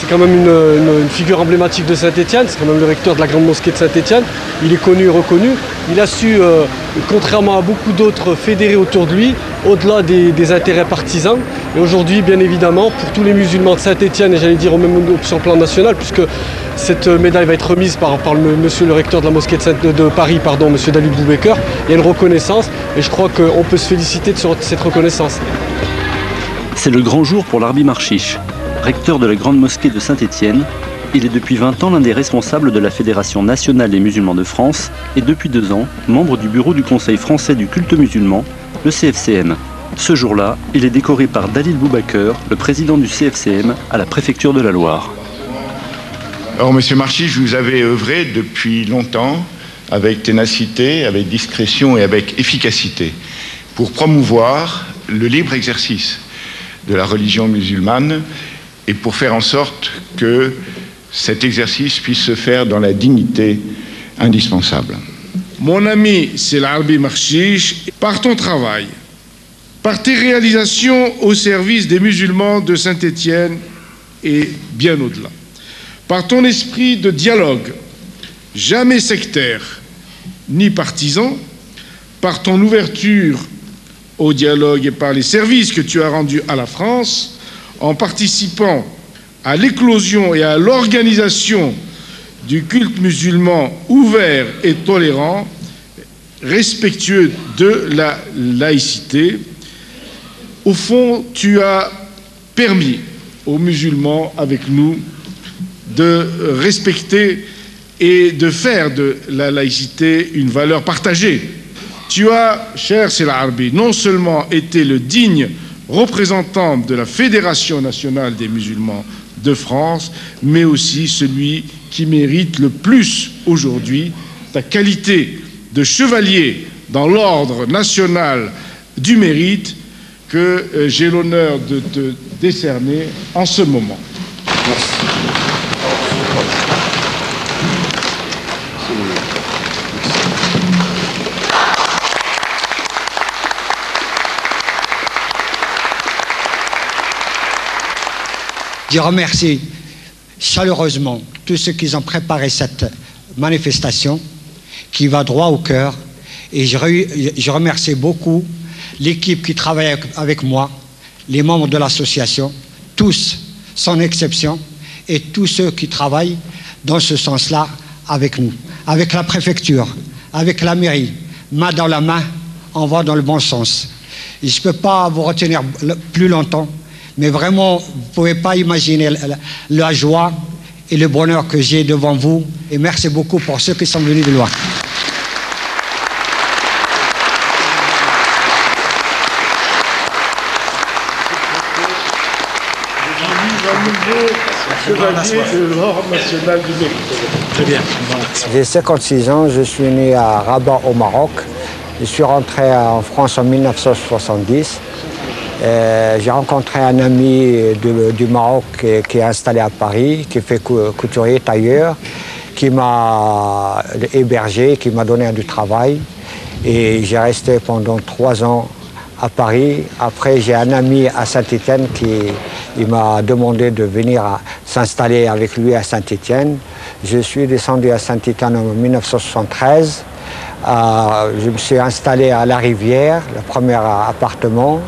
c'est quand même une figure emblématique de Saint-Étienne, c'est quand même le recteur de la grande mosquée de Saint-Étienne. Il est connu et reconnu. Il a su, contrairement à beaucoup d'autres, fédérer autour de lui, au-delà des intérêts partisans. Et aujourd'hui, bien évidemment, pour tous les musulmans de Saint-Étienne, et j'allais dire au même sur le plan national, puisque cette médaille va être remise par monsieur le recteur de la mosquée de Paris, monsieur David Boubaker, il y a une reconnaissance, et je crois qu'on peut se féliciter de cette reconnaissance. C'est le grand jour pour l'Arbi Marchiche. Recteur de la grande mosquée de Saint-Étienne, il est depuis 20 ans l'un des responsables de la Fédération nationale des musulmans de France et depuis 2 ans, membre du bureau du Conseil français du culte musulman, le CFCM. Ce jour-là, il est décoré par Dalil Boubaker, le président du CFCM, à la préfecture de la Loire. Alors, monsieur Marchiche, vous avez œuvré depuis longtemps, avec ténacité, avec discrétion et avec efficacité, pour promouvoir le libre exercice de la religion musulmane et pour faire en sorte que cet exercice puisse se faire dans la dignité indispensable. Mon ami, c'est l'Arbi Marchiche. Par ton travail, par tes réalisations au service des musulmans de Saint-Étienne et bien au-delà, par ton esprit de dialogue, jamais sectaire ni partisan, par ton ouverture au dialogue et par les services que tu as rendus à la France, en participant à l'éclosion et à l'organisation du culte musulman ouvert et tolérant, respectueux de la laïcité. Au fond, tu as permis aux musulmans avec nous de respecter et de faire de la laïcité une valeur partagée. Tu as, cher Sela Arbi, non seulement été le digne représentant de la Fédération nationale des musulmans de France, mais aussi celui qui mérite le plus aujourd'hui ta qualité de chevalier dans l'ordre national du mérite que j'ai l'honneur de te décerner en ce moment. Merci. Je remercie chaleureusement tous ceux qui ont préparé cette manifestation qui va droit au cœur et je remercie beaucoup l'équipe qui travaille avec moi, les membres de l'association, tous sans exception et tous ceux qui travaillent dans ce sens-là avec nous, avec la préfecture, avec la mairie, main dans la main, on va dans le bon sens. Et je ne peux pas vous retenir plus longtemps. Mais vraiment, vous ne pouvez pas imaginer la joie et le bonheur que j'ai devant vous. Et merci beaucoup pour ceux qui sont venus de loin. Très bien. J'ai 56 ans, je suis né à Rabat au Maroc. Je suis rentré en France en 1970. J'ai rencontré un ami du Maroc qui est installé à Paris, qui fait couturier, tailleur, qui m'a hébergé, qui m'a donné du travail. Et j'ai resté pendant 3 ans à Paris. Après, j'ai un ami à Saint-Étienne qui m'a demandé de venir s'installer avec lui à Saint-Étienne. Je suis descendu à Saint-Étienne en 1973. Je me suis installé à La Rivière, le premier appartement.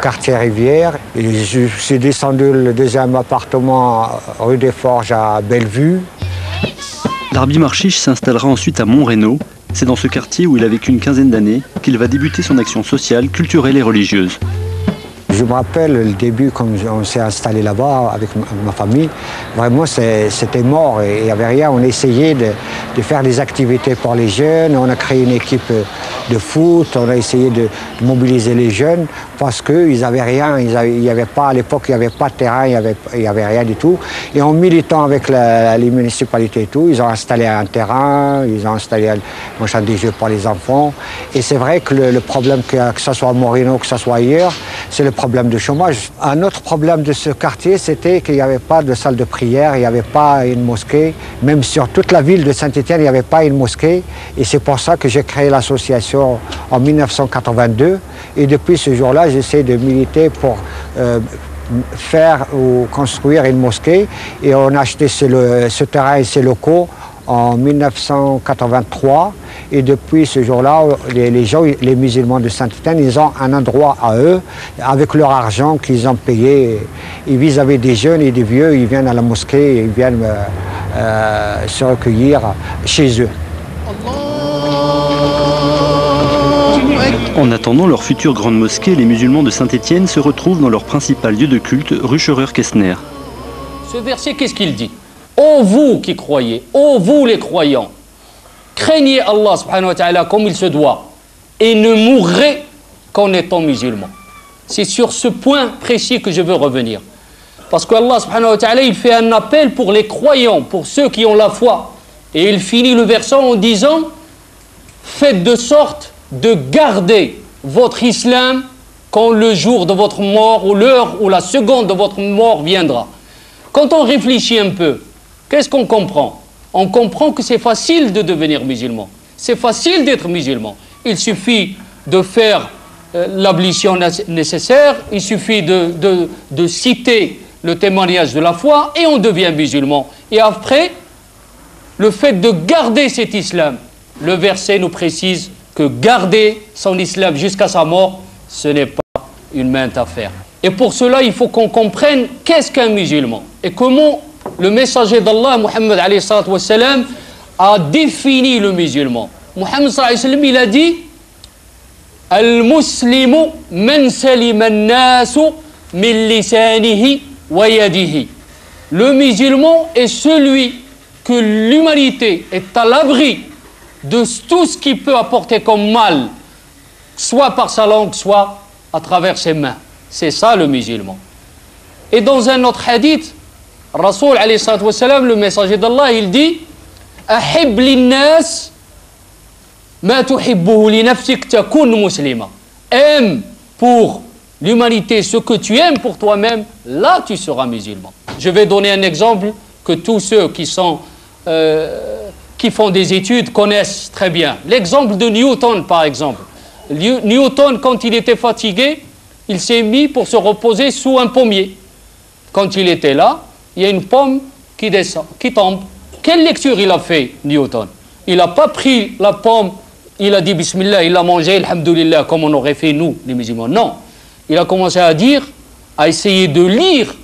Quartier Rivière. Et je suis descendu le deuxième appartement rue des Forges à Bellevue. L'Arbi Marchiche s'installera ensuite à Montrénaud. C'est dans ce quartier où il a vécu une quinzaine d'années qu'il va débuter son action sociale, culturelle et religieuse. Je me rappelle le début, quand on s'est installé là-bas avec ma famille, vraiment c'était mort et il n'y avait rien. On essayait de faire des activités pour les jeunes, on a créé une équipe de foot, on a essayé de mobiliser les jeunes parce qu'ils n'avaient rien, il y avait pas, à l'époque il n'y avait pas de terrain, il n'y avait rien du tout. Et en militant avec les municipalités et tout, ils ont installé un terrain, ils ont installé un champ des jeux pour les enfants. Et c'est vrai que le problème, que ce soit à Montrénaud, que ce soit ailleurs, c'est le problème de chômage. Un autre problème de ce quartier, c'était qu'il n'y avait pas de salle de prière, il n'y avait pas une mosquée. Même sur toute la ville de Saint-Étienne, il n'y avait pas une mosquée. Et c'est pour ça que j'ai créé l'association en 1982. Et depuis ce jour-là, j'essaie de militer pour faire ou construire une mosquée. Et on a acheté ce terrain et ces locaux en 1983. Et depuis ce jour-là, les gens, les musulmans de Saint-Étienne, ils ont un endroit à eux, avec leur argent qu'ils ont payé. Et vis-à-vis des jeunes et des vieux, ils viennent à la mosquée, ils viennent se recueillir chez eux. En attendant leur future grande mosquée, les musulmans de Saint-Étienne se retrouvent dans leur principal lieu de culte, rue Scheurer-Kessner. Ce verset, qu'est-ce qu'il dit? Ô vous qui croyez, ô vous les croyants, craignez Allah subhanahu wa ta'ala comme il se doit et ne mourrez qu'en étant musulmans. C'est sur ce point précis que je veux revenir. Parce qu'Allah subhanahu wa ta'ala, il fait un appel pour les croyants, pour ceux qui ont la foi. Et il finit le verset en disant, faites de sorte de garder votre islam quand le jour de votre mort ou l'heure ou la seconde de votre mort viendra. Quand on réfléchit un peu, qu'est-ce qu'on comprend? On comprend que c'est facile de devenir musulman. C'est facile d'être musulman. Il suffit de faire l'ablution nécessaire, il suffit de citer le témoignage de la foi et on devient musulman. Et après, le fait de garder cet islam, le verset nous précise que garder son islam jusqu'à sa mort, ce n'est pas une mince affaire. Et pour cela, il faut qu'on comprenne qu'est-ce qu'un musulman et comment le messager d'Allah, Muhammad alayhi salatu wa salam, a défini le musulman. Muhammad sallallahu alayhi wa sallam, il a dit Al-Muslimu man salima an-nasu min lisanihi wa yadihi. Le musulman est celui que l'humanité est à l'abri de tout ce qui peut apporter comme mal, soit par sa langue, soit à travers ses mains. C'est ça le musulman. Et dans un autre hadith, Rasoul alayhi salatu wa salam, le messager d'Allah, il dit Ahib linnas ma tuhibbuhu li nafsik takun muslima. Aime pour l'humanité ce que tu aimes pour toi-même, là tu seras musulman. Je vais donner un exemple que tous ceux qui font des études connaissent très bien. L'exemple de Newton, par exemple. Newton, quand il était fatigué, il s'est mis pour se reposer sous un pommier. Quand il était là, il y a une pomme qui descend, qui tombe. Quelle lecture il a fait, Newton? Il n'a pas pris la pomme, il a dit Bismillah, il l'a mangé, Alhamdulillah, comme on aurait fait nous, les musulmans. Non. Il a commencé à dire, à essayer de lire,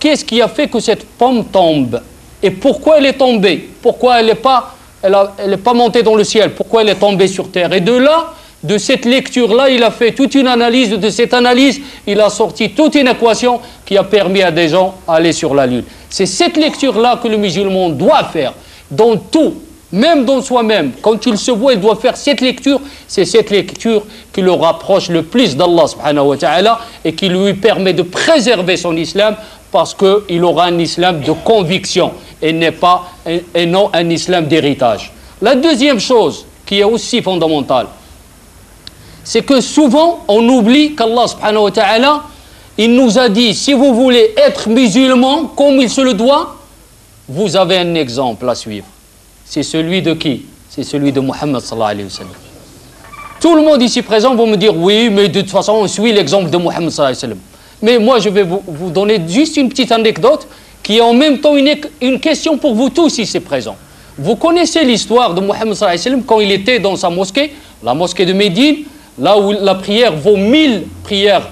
qu'est-ce qui a fait que cette pomme tombe? Et pourquoi elle est tombée? Pourquoi elle n'est pas montée dans le ciel? Pourquoi elle est tombée sur terre? Et de là, de cette lecture-là, il a fait toute une analyse. De cette analyse, il a sorti toute une équation qui a permis à des gens d'aller sur la lune. C'est cette lecture-là que le musulman doit faire dans tout, même dans soi-même. Quand il se voit, il doit faire cette lecture. C'est cette lecture qui le rapproche le plus d'Allah subhanahu wa ta'ala et qui lui permet de préserver son islam parce qu'il aura un islam de conviction et non un islam d'héritage. La deuxième chose qui est aussi fondamentale, c'est que souvent on oublie qu'Allah subhanahu wa ta'ala, il nous a dit, si vous voulez être musulman comme il se le doit, vous avez un exemple à suivre. C'est celui de qui? C'est celui de Muhammad sallallahu alayhi wa sallam. Tout le monde ici présent va me dire, oui, mais de toute façon on suit l'exemple de Muhammad sallallahu alayhi wa sallam. Mais moi je vais vous donner juste une petite anecdote qui est en même temps une question pour vous tous ici présents. Vous connaissez l'histoire de Muhammad sallallahu alayhi wa sallam quand il était dans sa mosquée, la mosquée de Médine, là où la prière vaut 1000 prières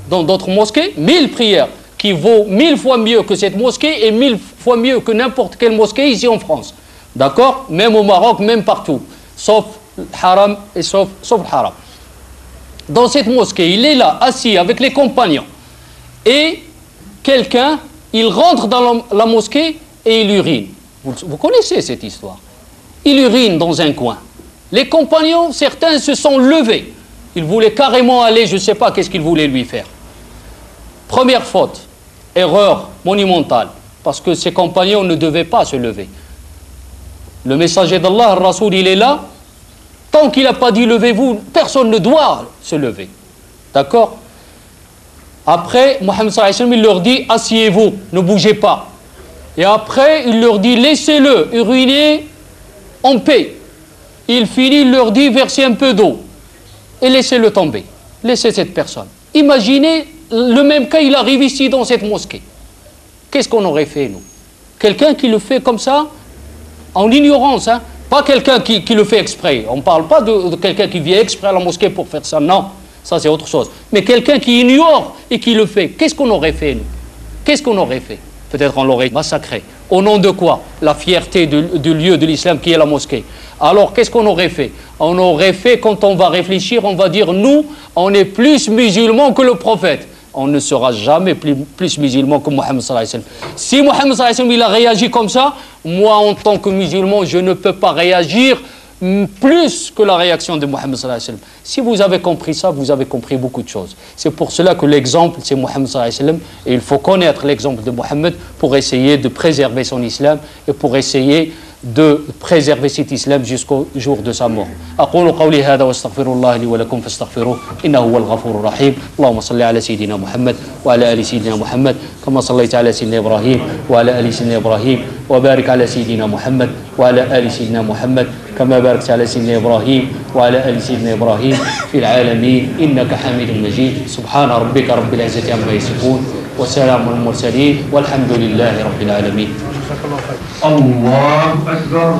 dans d'autres mosquées, 1000 prières qui vaut 1000 fois mieux que cette mosquée et 1000 fois mieux que n'importe quelle mosquée ici en France. D'accord? Même au Maroc, même partout. Sauf le haram et sauf le haram. Dans cette mosquée, il est là, assis avec les compagnons. Et quelqu'un, il rentre dans la mosquée et il urine. Vous connaissez cette histoire. Il urine dans un coin. Les compagnons, certains se sont levés. Ils voulaient carrément aller, je ne sais pas qu'est-ce qu'ils voulaient lui faire. Première faute, erreur monumentale, parce que ses compagnons ne devaient pas se lever. Le messager d'Allah, le Rasoul, il est là. Tant qu'il n'a pas dit levez-vous, personne ne doit se lever. D'accord? Après, Mohammed sallallahu alayhi wa sallam, il leur dit, asseyez-vous, ne bougez pas. Et après, il leur dit, laissez-le uriner en paix. Il finit, il leur dit, versez un peu d'eau et laissez-le tomber. Laissez cette personne. Imaginez, le même cas, il arrive ici dans cette mosquée. Qu'est-ce qu'on aurait fait, nous? Quelqu'un qui le fait comme ça, en ignorance, hein? Pas quelqu'un qui le fait exprès. On ne parle pas de quelqu'un qui vient exprès à la mosquée pour faire ça, non. Ça, c'est autre chose. Mais quelqu'un qui ignore et qui le fait, qu'est-ce qu'on aurait fait, nous? Qu'est-ce qu'on aurait fait? Peut-être on l'aurait massacré. Au nom de quoi? La fierté du lieu de l'islam qui est la mosquée. Alors, qu'est-ce qu'on aurait fait? On aurait fait, quand on va réfléchir, on va dire, nous, on est plus musulmans que le prophète. On ne sera jamais plus musulman que Mohammed sallallahu alayhi wa sallam. Si Mohammed sallallahu alayhi wa sallam, il a réagi comme ça, moi, en tant que musulman, je ne peux pas réagir plus que la réaction de Mohammed sallallahu alayhi wa sallam. Si vous avez compris ça, vous avez compris beaucoup de choses. C'est pour cela que l'exemple, c'est Mohammed sallallahu alayhi wa sallam. Et il faut connaître l'exemple de Mohammed pour essayer de préserver son islam et pour essayer de préserver cet islam jusqu'au jour de sa mort. أقول قولي هذا واستغفر الله لي ولكم فاستغفروه إنه هو الغفور الرحيم. اللهم صل على سيدنا محمد وعلى آل سيدنا محمد كما صليت على سيدنا إبراهيم وعلى آل سيدنا إبراهيم وبارك على سيدنا محمد وعلى آل سيدنا محمد كما باركت على سيدنا إبراهيم وعلى آل سيدنا إبراهيم في العالمين إنك حميد مجيد. سبحان ربك رب العزة عما يصفون وسلام على المرسلين والحمد لله رب العالمين. الله أكبر.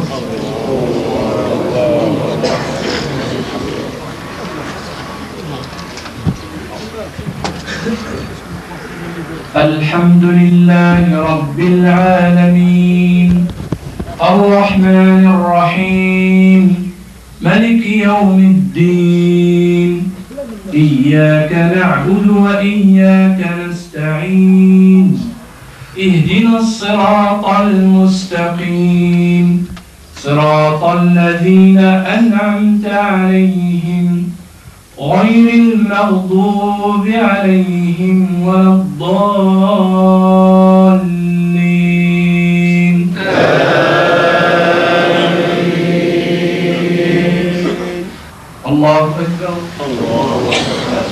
الحمد لله رب العالمين الرحمن الرحيم ملك يوم الدين إياك نعبد وإياك نستعين اهدنا الصراط المستقيم صراط الذين أنعمت عليهم غير المغضوب عليهم ولا الضالين. الله أكبر. الله أكبر.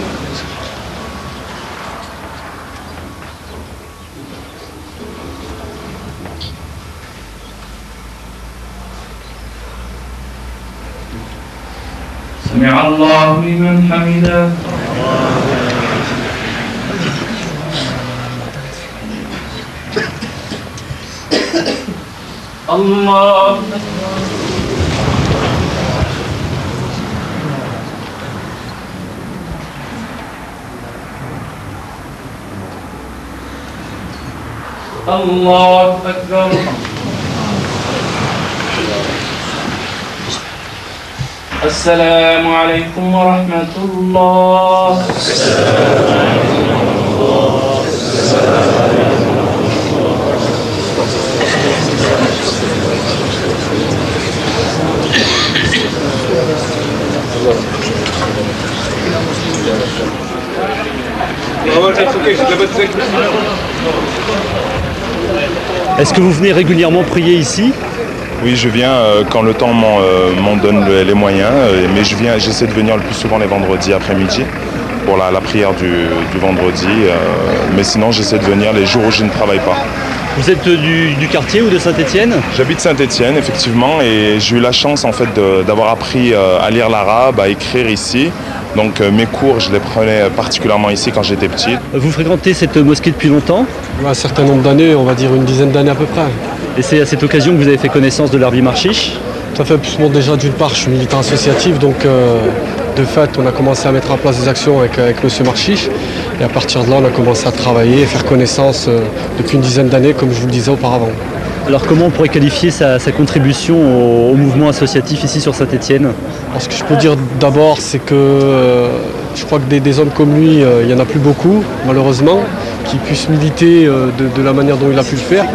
سمع الله لمن حمده. الله أكبر. الله أكبر. السلام عليكم ورحمة الله. السلام عليكم ورحمة الله. Est-ce que vous venez régulièrement prier ici? Oui, je viens quand le temps m'en donne les moyens, mais j'essaie de venir le plus souvent les vendredis après-midi pour la prière du vendredi, mais sinon j'essaie de venir les jours où je ne travaille pas. Vous êtes du quartier ou de Saint-Étienne? J'habite Saint-Étienne, effectivement, et j'ai eu la chance en fait d'avoir appris à lire l'arabe, à écrire ici. Donc mes cours, je les prenais particulièrement ici quand j'étais petit. Vous fréquentez cette mosquée depuis longtemps? Un certain nombre d'années, on va dire une dizaine d'années à peu près. Et c'est à cette occasion que vous avez fait connaissance de l'Arbi Marchiche? Tout à fait. Bon, déjà d'une part, je suis militant associatif, donc de fait, on a commencé à mettre en place des actions avec M. Marchiche. Et à partir de là, on a commencé à travailler et faire connaissance depuis une dizaine d'années, comme je vous le disais auparavant. Alors comment on pourrait qualifier sa contribution au mouvement associatif ici sur Saint-Étienne? Ce que je peux dire d'abord, c'est que je crois que des hommes comme lui, il n'y en a plus beaucoup, malheureusement, qui puissent militer de la manière dont il a pu le faire.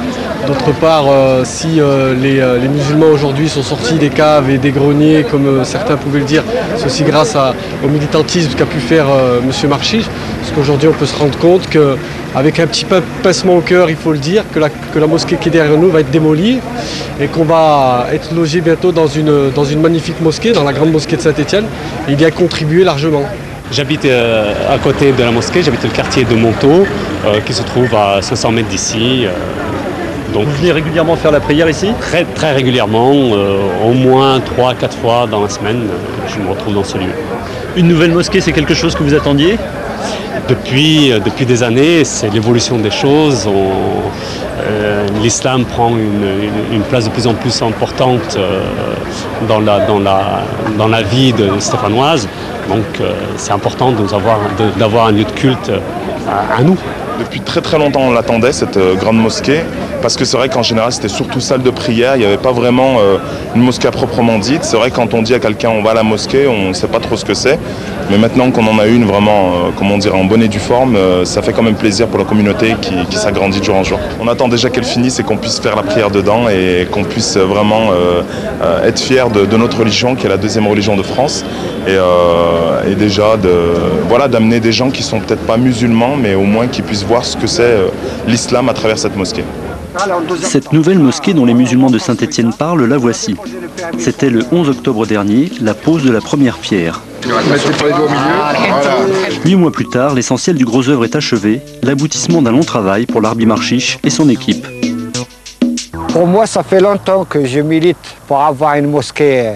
D'autre part, si les musulmans aujourd'hui sont sortis des caves et des greniers, comme certains pouvaient le dire, c'est aussi grâce au militantisme qu'a pu faire M. Marchiche. Parce qu'aujourd'hui, on peut se rendre compte qu'avec un petit pincement au cœur, il faut le dire, que la mosquée qui est derrière nous va être démolie et qu'on va être logé bientôt dans une magnifique mosquée, dans la grande mosquée de Saint-Étienne. Et il y a contribué largement. J'habite à côté de la mosquée, j'habite le quartier de Montaut, qui se trouve à 500 mètres d'ici. Donc, vous venez régulièrement faire la prière ici? Très, très régulièrement, au moins 3-4 fois dans la semaine, je me retrouve dans ce lieu. Une nouvelle mosquée, c'est quelque chose que vous attendiez? Depuis des années, c'est l'évolution des choses. L'islam prend une place de plus en plus importante dans la vie stéphanoise. Donc c'est important d'avoir un lieu de culte à nous. Depuis très très longtemps on l'attendait, cette grande mosquée, parce que c'est vrai qu'en général c'était surtout salle de prière, il n'y avait pas vraiment une mosquée à proprement dite. C'est vrai que quand on dit à quelqu'un on va à la mosquée, on ne sait pas trop ce que c'est, mais maintenant qu'on en a une vraiment, comment dire, en bonne et due forme, ça fait quand même plaisir pour la communauté qui s'agrandit de jour en jour. On attend déjà qu'elle finisse et qu'on puisse faire la prière dedans et qu'on puisse vraiment être fier de notre religion qui est la deuxième religion de France et déjà d'amener des gens qui sont peut-être pas musulmans mais au moins qui puissent voir ce que c'est l'islam à travers cette mosquée. Cette nouvelle mosquée dont les musulmans de Saint-Étienne parlent, la voici. C'était le 11 octobre dernier, la pose de la première pierre. 8 mois plus tard, l'essentiel du gros œuvre est achevé, l'aboutissement d'un long travail pour l'Arbi Marchiche et son équipe. Pour moi, ça fait longtemps que je milite pour avoir une mosquée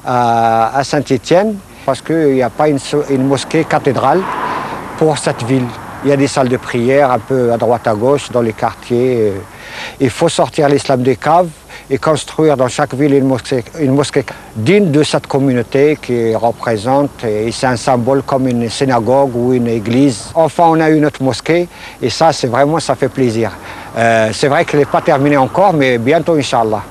à Saint-Étienne, parce qu'il n'y a pas une mosquée cathédrale pour cette ville. Il y a des salles de prière un peu à droite à gauche dans les quartiers. Il faut sortir l'islam des caves et construire dans chaque ville une mosquée digne de cette communauté qui représente, et c'est un symbole comme une synagogue ou une église. Enfin, on a une autre mosquée et ça, c'est vraiment, ça fait plaisir. C'est vrai qu'elle n'est pas terminée encore, mais bientôt, Inch'Allah.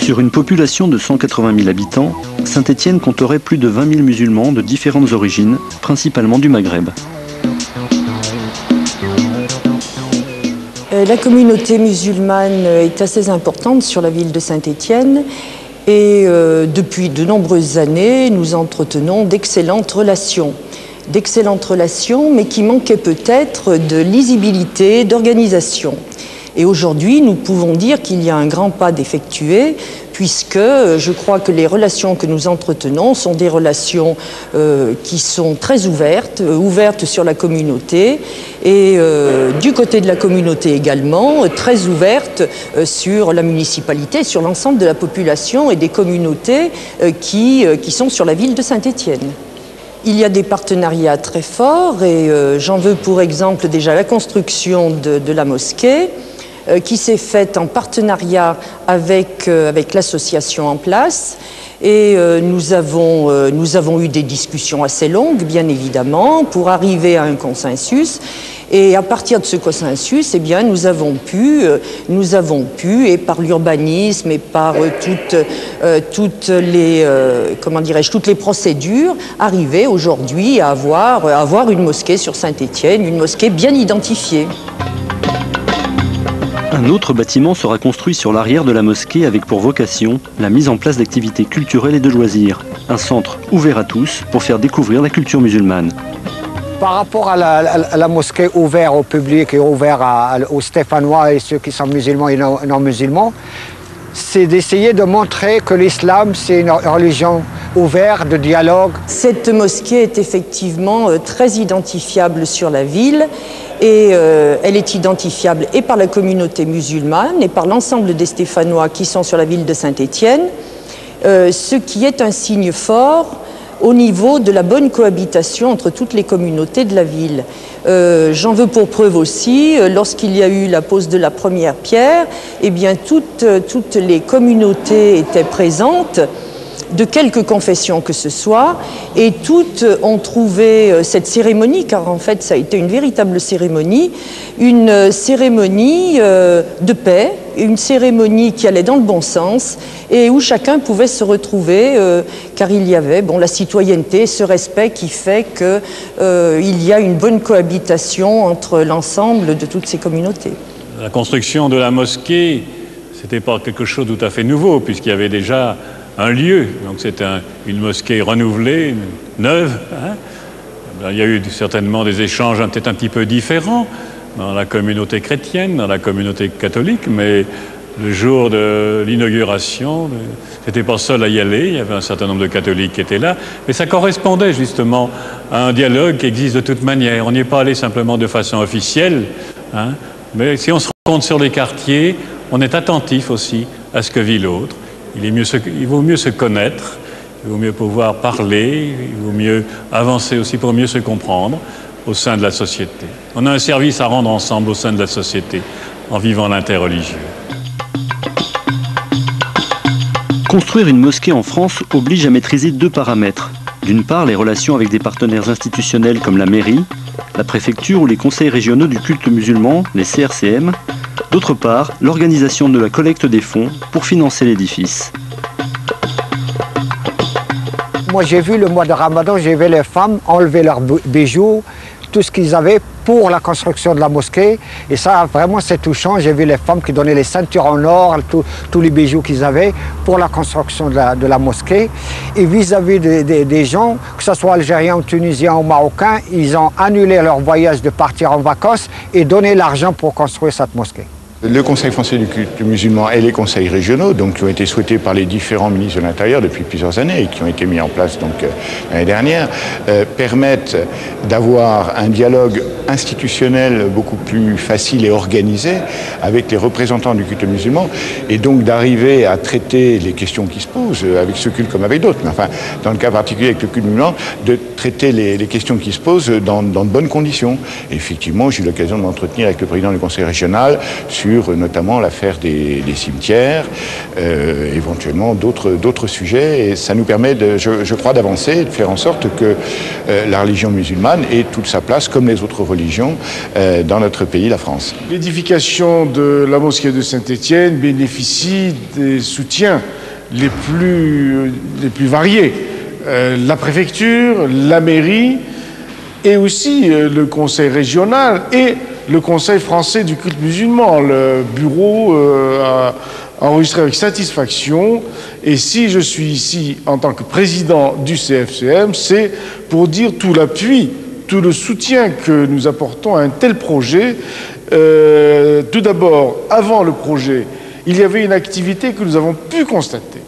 Sur une population de 180 000 habitants, Saint-Étienne compterait plus de 20 000 musulmans de différentes origines, principalement du Maghreb. La communauté musulmane est assez importante sur la ville de Saint-Étienne et depuis de nombreuses années, nous entretenons d'excellentes relations. Mais qui manquaient peut-être de lisibilité, d'organisation. Et aujourd'hui, nous pouvons dire qu'il y a un grand pas d'effectué, puisque je crois que les relations que nous entretenons sont des relations qui sont très ouvertes sur la communauté, et du côté de la communauté également, très ouvertes sur la municipalité, sur l'ensemble de la population et des communautés qui sont sur la ville de Saint-Étienne. Il y a des partenariats très forts, et j'en veux pour exemple déjà la construction de la mosquée, qui s'est faite en partenariat avec l'association en place. Et nous avons eu des discussions assez longues, bien évidemment, pour arriver à un consensus. Et à partir de ce consensus, eh bien, nous avons pu, et par l'urbanisme et par toutes les procédures, arriver aujourd'hui à avoir une mosquée sur Saint-Étienne, une mosquée bien identifiée. Un autre bâtiment sera construit sur l'arrière de la mosquée avec pour vocation la mise en place d'activités culturelles et de loisirs. Un centre ouvert à tous pour faire découvrir la culture musulmane. Par rapport à la mosquée ouverte au public et ouverte aux Stéphanois et ceux qui sont musulmans et non musulmans, c'est d'essayer de montrer que l'islam, c'est une religion ouverte, de dialogue. Cette mosquée est effectivement très identifiable sur la ville, et elle est identifiable et par la communauté musulmane et par l'ensemble des Stéphanois qui sont sur la ville de Saint-Étienne, ce qui est un signe fort au niveau de la bonne cohabitation entre toutes les communautés de la ville. J'en veux pour preuve aussi, lorsqu'il y a eu la pose de la première pierre, eh bien toutes les communautés étaient présentes, de quelque confession que ce soit, et toutes ont trouvé cette cérémonie, car en fait ça a été une véritable cérémonie, une cérémonie de paix, une cérémonie qui allait dans le bon sens et où chacun pouvait se retrouver, car il y avait la citoyenneté, ce respect qui fait qu'il y a une bonne cohabitation entre l'ensemble de toutes ces communautés. La construction de la mosquée, c'était pas quelque chose de tout à fait nouveau, puisqu'il y avait déjà un lieu, donc c'est une mosquée renouvelée, neuve. Il y a eu certainement des échanges peut-être un petit peu différents dans la communauté chrétienne, dans la communauté catholique, mais le jour de l'inauguration. J'étais pas seul à y aller, il y avait un certain nombre de catholiques qui étaient là, mais ça correspondait justement à un dialogue qui existe de toute manière. On n'y est pas allé simplement de façon officielle, hein, mais si on se rencontre sur les quartiers, on est attentif aussi à ce que vit l'autre. Il vaut mieux se connaître, il vaut mieux pouvoir parler, il vaut mieux avancer aussi pour mieux se comprendre au sein de la société. On a un service à rendre ensemble au sein de la société en vivant l'interreligieux. Construire une mosquée en France oblige à maîtriser deux paramètres. D'une part, les relations avec des partenaires institutionnels comme la mairie, la préfecture ou les conseils régionaux du culte musulman, les CRCM. D'autre part, l'organisation de la collecte des fonds pour financer l'édifice. Moi j'ai vu le mois de Ramadan, j'ai vu les femmes enlever leurs bijoux, tout ce qu'ils avaient pour la construction de la mosquée. Et ça, vraiment, c'est touchant. J'ai vu les femmes qui donnaient les ceintures en or, tous les bijoux qu'ils avaient pour la construction de la mosquée. Et vis-à-vis des gens, que ce soit algériens ou tunisiens ou marocains, ils ont annulé leur voyage de partir en vacances et donné l'argent pour construire cette mosquée. Le Conseil français du culte musulman et les conseils régionaux, donc, qui ont été souhaités par les différents ministres de l'Intérieur depuis plusieurs années et qui ont été mis en place l'année dernière, permettent d'avoir un dialogue institutionnel beaucoup plus facile et organisé avec les représentants du culte musulman et donc d'arriver à traiter les questions qui se posent avec ce culte comme avec d'autres. Mais enfin, dans le cas particulier avec le culte musulman, de traiter les questions qui se posent dans de bonnes conditions. Et effectivement, j'ai eu l'occasion de m'entretenir avec le président du conseil régional sur notamment l'affaire des cimetières, éventuellement d'autres sujets. Et ça nous permet, je crois, d'avancer, de faire en sorte que la religion musulmane ait toute sa place, comme les autres religions, dans notre pays, la France. L'édification de la mosquée de Saint-Étienne bénéficie des soutiens les plus variés. La préfecture, la mairie et aussi le conseil régional et le Conseil français du culte musulman. Le bureau a enregistré avec satisfaction. Et si je suis ici en tant que président du CFCM, c'est pour dire tout l'appui, tout le soutien que nous apportons à un tel projet. Tout d'abord, avant le projet, il y avait une activité que nous avons pu constater.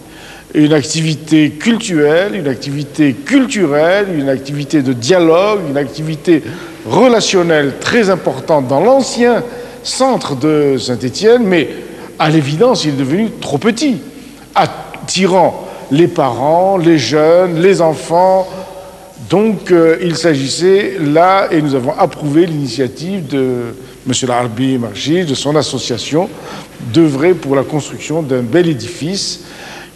Une activité cultuelle, une activité culturelle, une activité de dialogue, une activité relationnelle très importante dans l'ancien centre de Saint-Étienne, mais à l'évidence, il est devenu trop petit, attirant les parents, les jeunes, les enfants. Donc, il s'agissait là, et nous avons approuvé l'initiative de M. Larbi Marchiche, de son association, d'œuvrer pour la construction d'un bel édifice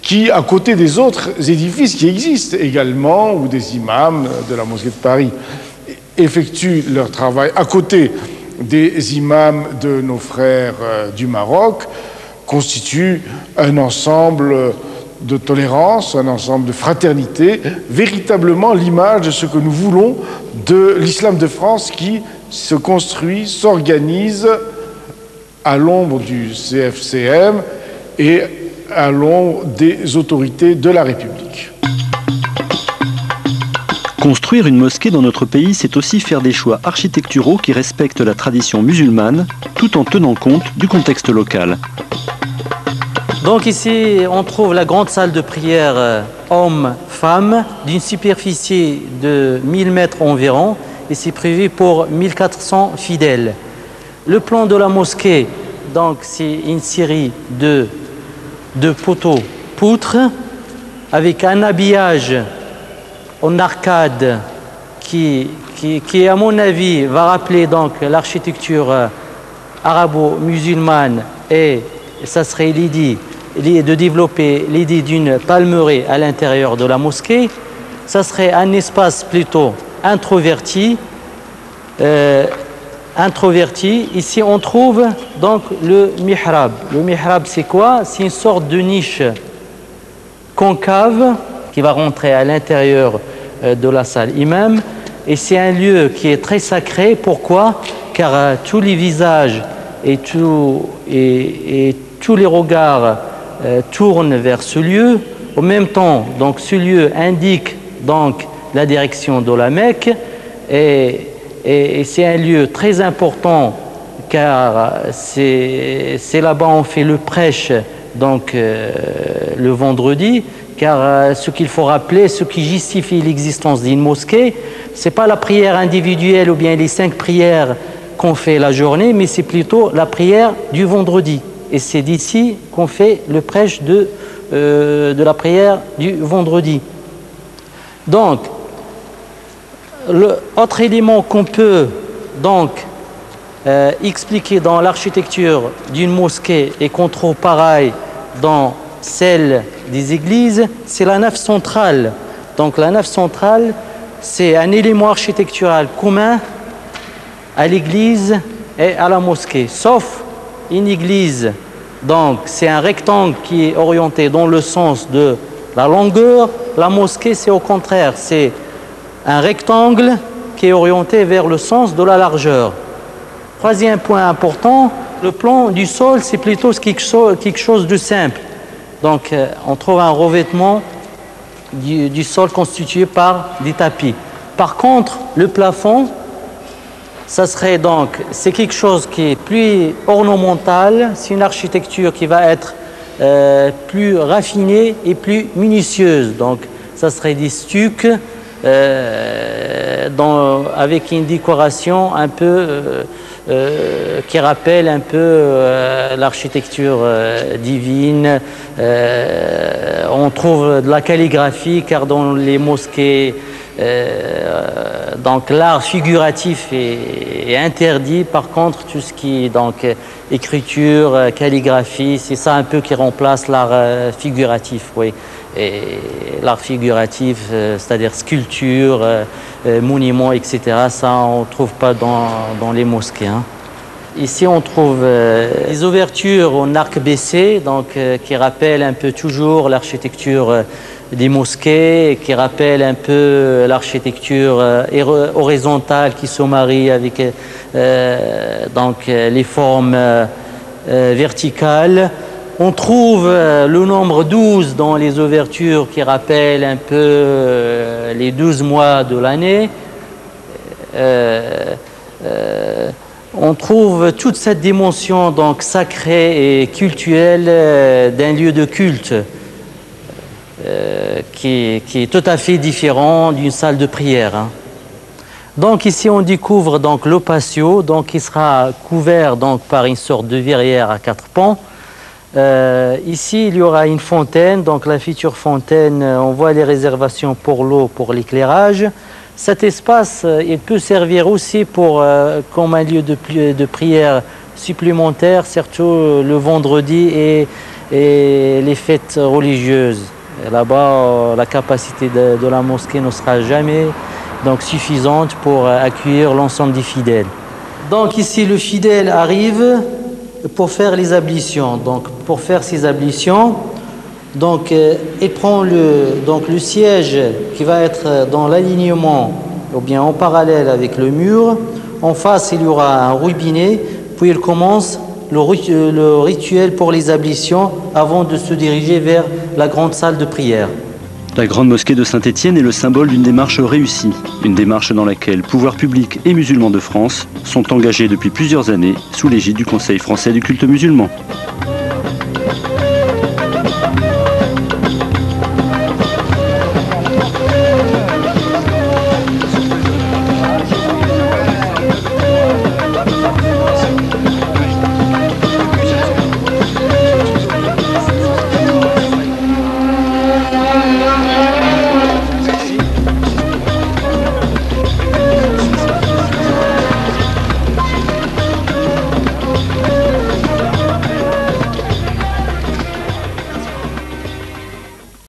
qui, à côté des autres édifices qui existent également, où des imams de la mosquée de Paris effectuent leur travail à côté des imams de nos frères du Maroc, constitue un ensemble de tolérance, un ensemble de fraternité, véritablement l'image de ce que nous voulons de l'islam de France qui se construit, s'organise à l'ombre du CFCM et à l'ombre des autorités de la République. Construire une mosquée dans notre pays, c'est aussi faire des choix architecturaux qui respectent la tradition musulmane, tout en tenant compte du contexte local. Donc ici, on trouve la grande salle de prière hommes-femmes d'une superficie de 1000 mètres environ, et c'est prévu pour 1400 fidèles. Le plan de la mosquée, donc c'est une série de poteaux poutres avec un habillage en arcade qui à mon avis va rappeler donc l'architecture arabo-musulmane, et ça serait l'idée de développer l'idée d'une palmeraie à l'intérieur de la mosquée. Ça serait un espace plutôt introverti. Ici on trouve donc le mihrab. Le mihrab, c'est quoi? C'est une sorte de niche concave qui va rentrer à l'intérieur de la salle imam, et c'est un lieu qui est très sacré. Pourquoi? Car tous les visages et tous les regards tournent vers ce lieu. En même temps, donc ce lieu indique donc la direction de la Mecque, et c'est un lieu très important car c'est là-bas on fait le prêche donc le vendredi, car ce qu'il faut rappeler, ce qui justifie l'existence d'une mosquée, c'est pas la prière individuelle ou bien les 5 prières qu'on fait la journée, mais c'est plutôt la prière du vendredi. Et c'est d'ici qu'on fait le prêche de la prière du vendredi. Donc, l'autre élément qu'on peut donc expliquer dans l'architecture d'une mosquée et qu'on trouve pareil dans celle des églises, c'est la nef centrale. Donc la nef centrale, c'est un élément architectural commun à l'église et à la mosquée, sauf une église. Donc c'est un rectangle qui est orienté dans le sens de la longueur. La mosquée, c'est au contraire, c'est un rectangle qui est orienté vers le sens de la largeur. Troisième point important, le plan du sol, c'est plutôt quelque chose de simple. Donc on trouve un revêtement du sol constitué par des tapis. Par contre, le plafond, ça serait donc, c'est quelque chose qui est plus ornemental, c'est une architecture qui va être plus raffinée et plus minutieuse. Donc ça serait des stucs avec une décoration un peu qui rappelle un peu l'architecture divine. On trouve de la calligraphie, car dans les mosquées, donc l'art figuratif est interdit. Par contre, tout ce qui est donc écriture, calligraphie, c'est ça un peu qui remplace l'art figuratif, oui. Et l'art figuratif, c'est-à-dire sculpture, monuments, etc., ça on ne trouve pas dans les mosquées. Hein. Ici on trouve des ouvertures en arc baissé, donc qui rappellent un peu toujours l'architecture des mosquées, qui rappellent un peu l'architecture horizontale qui se marie avec donc les formes verticales. On trouve le nombre 12 dans les ouvertures qui rappellent un peu les 12 mois de l'année. On trouve toute cette dimension donc sacrée et cultuelle d'un lieu de culte qui est tout à fait différent d'une salle de prière. Hein. Donc ici on découvre donc le patio, donc qui sera couvert donc par une sorte de verrière à 4 pans. Ici il y aura une fontaine, donc la future fontaine, on voit les réservations pour l'eau, pour l'éclairage. Cet espace il peut servir aussi pour comme un lieu de prière supplémentaire, surtout le vendredi et les fêtes religieuses. Là-bas la capacité de la mosquée ne sera jamais donc suffisante pour accueillir l'ensemble des fidèles. Donc ici le fidèle arrive pour faire les ablutions. Donc pour faire ces ablutions, donc il prend le siège qui va être dans l'alignement ou bien en parallèle avec le mur. En face il y aura un robinet, puis il commence le rituel pour les ablutions avant de se diriger vers la grande salle de prière. La grande mosquée de Saint-Étienne est le symbole d'une démarche réussie, une démarche dans laquelle pouvoirs publics et musulmans de France sont engagés depuis plusieurs années sous l'égide du Conseil français du culte musulman.